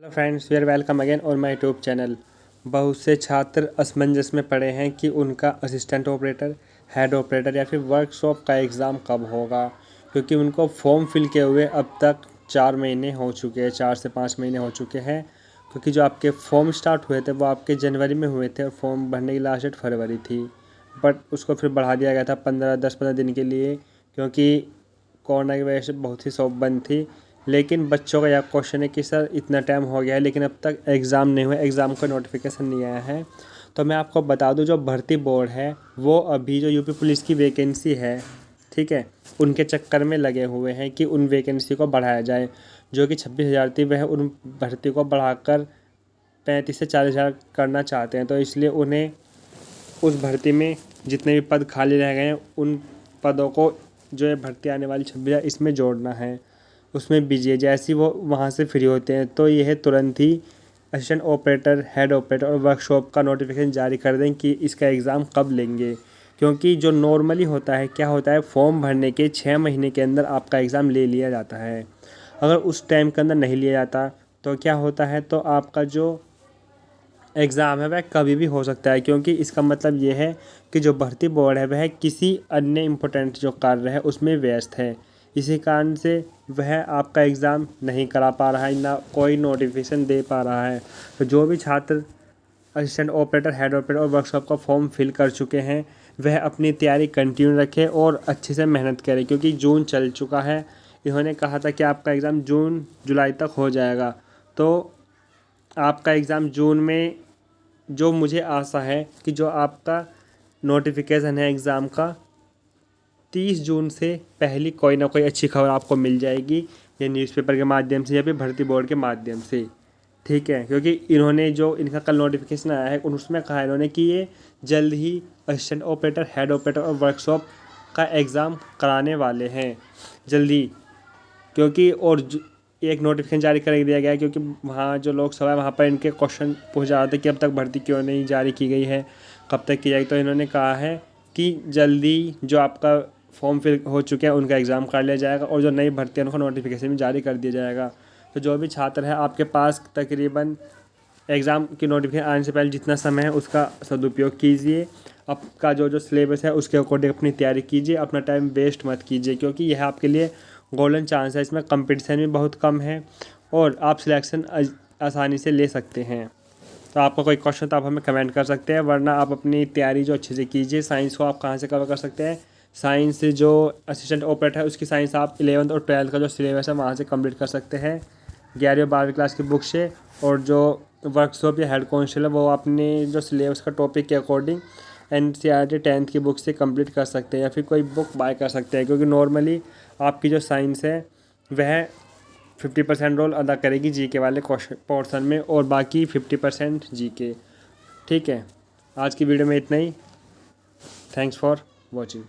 Hello friends, we are welcome again on my YouTube channel. बहुत से छात्र असमंजस में पड़े हैं कि उनका असिस्टेंट ऑपरेटर, हेड ऑपरेटर या फिर वर्कशॉप का एग्ज़ाम कब होगा, क्योंकि उनको फॉर्म फिल किए हुए अब तक 4 महीने हो चुके हैं, 4 से 5 महीने हो चुके हैं। क्योंकि जो आपके फॉर्म स्टार्ट हुए थे वो आपके जनवरी में हुए थे और फॉर्म भरने की लास्ट डेट फरवरी थी, बट उसको फिर बढ़ा दिया गया था 10-15 दिन के लिए, क्योंकि कोरोना की वजह से बहुत ही शॉप बंद थी। लेकिन बच्चों का यह क्वेश्चन है कि सर इतना टाइम हो गया है लेकिन अब तक एग्ज़ाम नहीं हुआ, एग्ज़ाम का नोटिफिकेशन नहीं आया है। तो मैं आपको बता दूं, जो भर्ती बोर्ड है वो अभी जो यूपी पुलिस की वैकेंसी है, ठीक है, उनके चक्कर में लगे हुए हैं कि उन वैकेंसी को बढ़ाया जाए। जो कि 26,000 थी वह उन भर्ती को बढ़ाकर 35 से 40,000 करना चाहते हैं। तो इसलिए उन्हें उस भर्ती में जितने भी पद खाली रह गए हैं उन पदों को, जो है भर्ती आने वाली 26,000, इसमें जोड़ना है। उसमें बीजिए, जैसे ही वो वहाँ से फ्री होते हैं तो यह तुरंत ही असिस्टेंट ऑपरेटर, हेड ऑपरेटर और वर्कशॉप का नोटिफिकेशन जारी कर दें कि इसका एग्ज़ाम कब लेंगे। क्योंकि जो नॉर्मली होता है, क्या होता है, फॉर्म भरने के 6 महीने के अंदर आपका एग्ज़ाम ले लिया जाता है। अगर उस टाइम के अंदर नहीं लिया जाता तो क्या होता है, तो आपका जो एग्ज़ाम है वह कभी भी हो सकता है। क्योंकि इसका मतलब ये है कि जो भर्ती बोर्ड है वह किसी अन्य इम्पोर्टेंट जो कार्य है उसमें व्यस्त है। इसी कारण से वह आपका एग्ज़ाम नहीं करा पा रहा है, ना कोई नोटिफिकेशन दे पा रहा है। तो जो भी छात्र असिस्टेंट ऑपरेटर, हेड ऑपरेटर और वर्कशॉप का फॉर्म फिल कर चुके हैं वह अपनी तैयारी कंटिन्यू रखें और अच्छे से मेहनत करें, क्योंकि जून चल चुका है। इन्होंने कहा था कि आपका एग्ज़ाम जून जुलाई तक हो जाएगा, तो आपका एग्ज़ाम जून में, जो मुझे आशा है कि जो आपका नोटिफिकेशन है एग्ज़ाम का, 30 जून से पहले कोई ना कोई अच्छी खबर आपको मिल जाएगी, या न्यूज़पेपर के माध्यम से या फिर भर्ती बोर्ड के माध्यम से, ठीक है। क्योंकि इन्होंने जो इनका कल नोटिफिकेशन आया है उसमें कहा है इन्होंने कि ये जल्द ही असिस्टेंट ऑपरेटर, हेड ऑपरेटर और वर्कशॉप का एग्ज़ाम कराने वाले हैं जल्दी। क्योंकि एक नोटिफिकेशन जारी कर दिया गया है, क्योंकि वहाँ जो लोकसभा है वहाँ पर इनके क्वेश्चन पूछ रहा था कि अब तक भर्ती क्यों नहीं जारी की गई है, कब तक की जाएगी। तो इन्होंने कहा है कि जल्दी जो आपका फॉर्म फिल हो चुके हैं उनका एग्ज़ाम कर लिया जाएगा और जो नई भर्ती है उनको नोटिफिकेशन भी जारी कर दिया जाएगा। तो जो भी छात्र है, आपके पास तकरीबन एग्ज़ाम की नोटिफिकेशन आने से पहले जितना समय है उसका सदुपयोग कीजिए। आपका जो जो सिलेबस है उसके अकॉर्डिंग अपनी तैयारी कीजिए, अपना टाइम वेस्ट मत कीजिए, क्योंकि यह आपके लिए गोल्डन चांस है। इसमें कंपटीशन भी बहुत कम है और आप सिलेक्शन आसानी से ले सकते हैं। तो आपका कोई क्वेश्चन तो आप हमें कमेंट कर सकते हैं, वरना आप अपनी तैयारी जो अच्छे से कीजिए। साइंस को आप कहाँ से कवर कर सकते हैं, साइंस जो असिस्टेंट ऑपरेटर है उसकी साइंस आप 11th और 12th का जो सिलेबस है वहाँ से कंप्लीट कर सकते हैं, 11वीं और 12वीं क्लास की बुक से। और जो वर्कशॉप या हेड कांस्टेबल है वो अपने जो सिलेबस का टॉपिक के अकॉर्डिंग NCERT 10th की बुक से कंप्लीट कर सकते हैं, या फिर कोई बुक बाय कर सकते हैं। क्योंकि नॉर्मली आपकी जो साइंस है वह 50% रोल अदा करेगी जीके वाले पोर्शन में, और बाकी 50% जीके, ठीक है। आज की वीडियो में इतना ही। Thanks for watching.